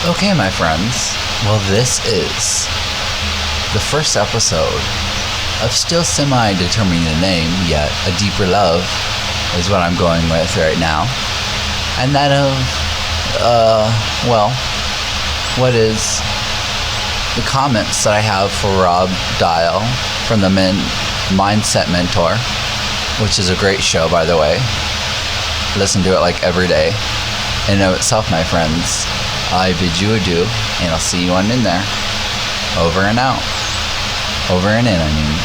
Okay, my friends. Well, this is the first episode of still semi-determining the name, yet a deeper love is what I'm going with right now. And that of, what is the comments that I have for Rob Dial from the Mindset Mentor, which is a great show, by the way. Listen to it like every day. In and of itself, my friends, I bid you adieu, and I'll see you on in there. Over and out. Over and in, I mean.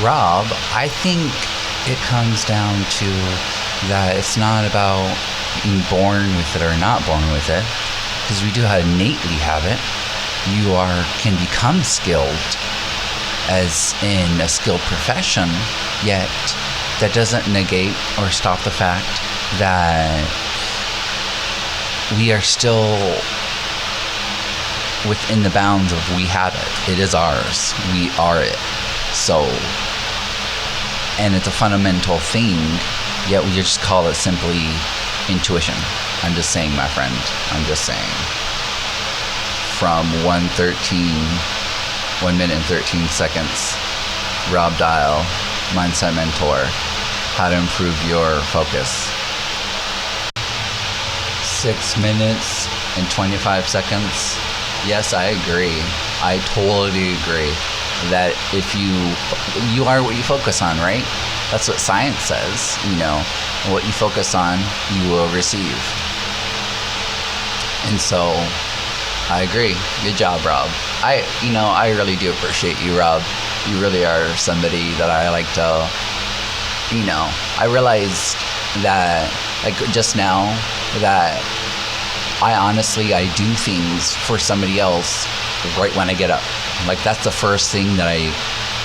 Rob, I think it comes down to that it's not about being born with it or not born with it, because we do innately have it. You can become skilled as in a skilled profession, yet that doesn't negate or stop the fact that we are still within the bounds of we have it. It is ours. We are it. So, and it's a fundamental thing, yet we just call it simply intuition. I'm just saying, my friend. I'm just saying. From 1 minute and 13 seconds, Rob Dial, Mindset Mentor, how to improve your focus. 6 minutes and 25 seconds. Yes, I agree. I totally agree that if you are what you focus on, right? That's what science says. What you focus on, you will receive. And so, I agree. Good job, Rob. I really do appreciate you, Rob. You really are somebody that I like to, I realized that, like just now, that I do things for somebody else right when I get up. Like, that's the first thing that I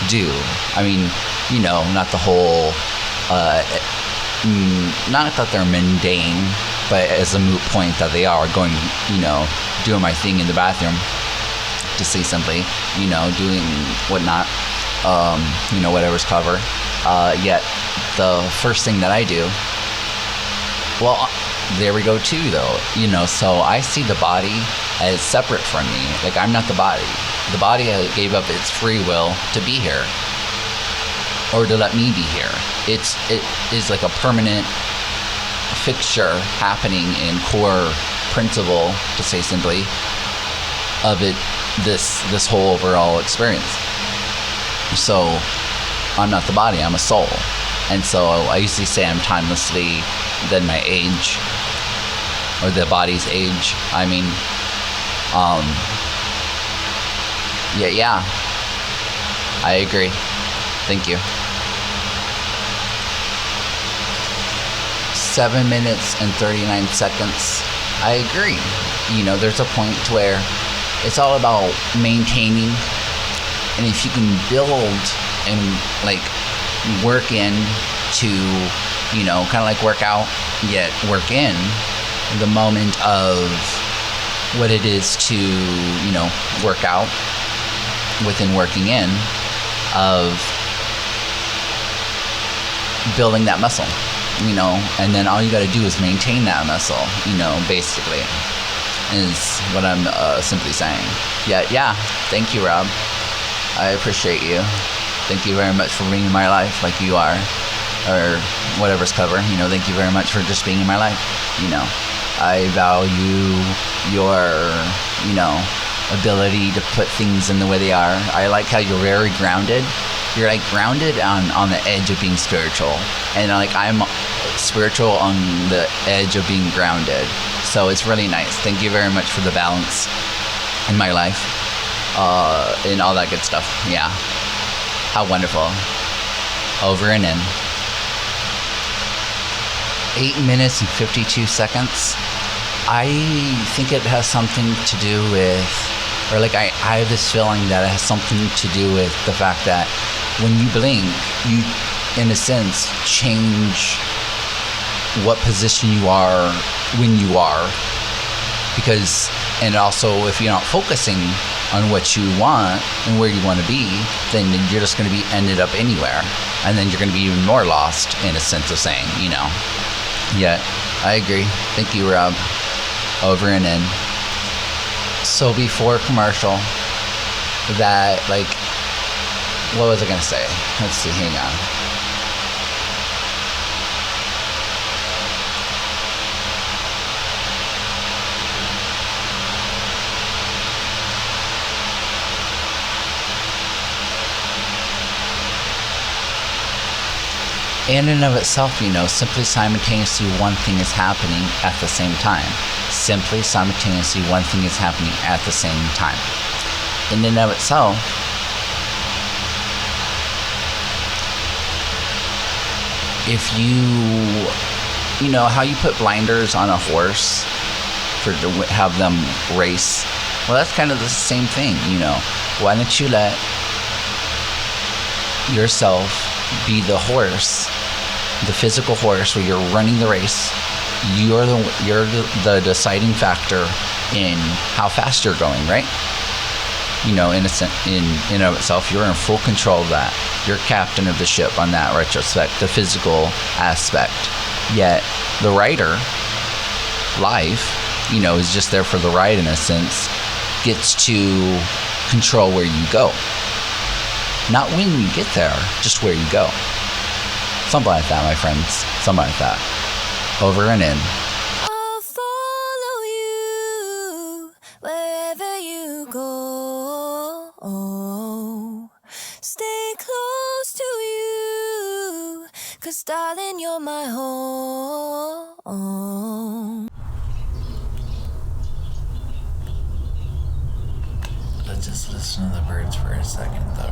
do. I mean, not the whole, not that they're mundane, but as a moot point that they are going, doing my thing in the bathroom, to say simply, doing whatnot, whatever's cover. Yet the first thing that I do, well, there we go too, though, so I see the body as separate from me. Like, I'm not the body. The body gave up its free will to be here, or to let me be here. It is like a permanent fixture happening in core principle, to say simply, of it, this whole overall experience. So I'm not the body, I'm a soul. And so I usually say I'm timelessly than my age, or the body's age. I mean, yeah, I agree. Thank you. 7 minutes and 39 seconds. I agree. There's a point where it's all about maintaining, and if you can build and like work in to, kind of like work out, yet work in the moment of what it is to, work out within working in, of building that muscle, and then all you got to do is maintain that muscle, basically, is what I'm simply saying. Yeah, thank you, Rob. I appreciate you. Thank you very much for being in my life like you are, or whatever's cover. Thank you very much for just being in my life. I value your, ability to put things in the way they are. I like how you're very grounded. You're like grounded on the edge of being spiritual, and like I'm spiritual on the edge of being grounded. So it's really nice. Thank you very much for the balance in my life, and all that good stuff. Yeah, how wonderful. Over and in. 8 minutes and 52 seconds. I think it has something to do with, or like I have this feeling that it has something to do with the fact that when you blink, you, in a sense, change what position you are when you are, because, and also if you're not focusing on what you want and where you want to be, then you're just going to be ended up anywhere, and then you're going to be even more lost, in a sense of saying, Yeah, I agree. Thank you, Rob. Over and in. So before commercial, that, like, what was I going to say? Let's see, hang on. In and of itself, simply simultaneously one thing is happening at the same time. Simply simultaneously one thing is happening at the same time. In and of itself, if you know how you put blinders on a horse to have them race? Well, that's kind of the same thing, Why don't you let yourself be the horse, the physical horse, where you're running the race. You're the deciding factor in how fast you're going, right? In and of itself, you're in full control of that. You're captain of the ship on that retrospect, the physical aspect. Yet the rider, life, is just there for the ride, in a sense, gets to control where you go. Not when you get there, just where you go. Something like that, my friends. Something like that. Over and in. I'll follow you wherever you go. Stay close to you, 'cause darling, you're my home. Let's just listen to the birds for a second, though.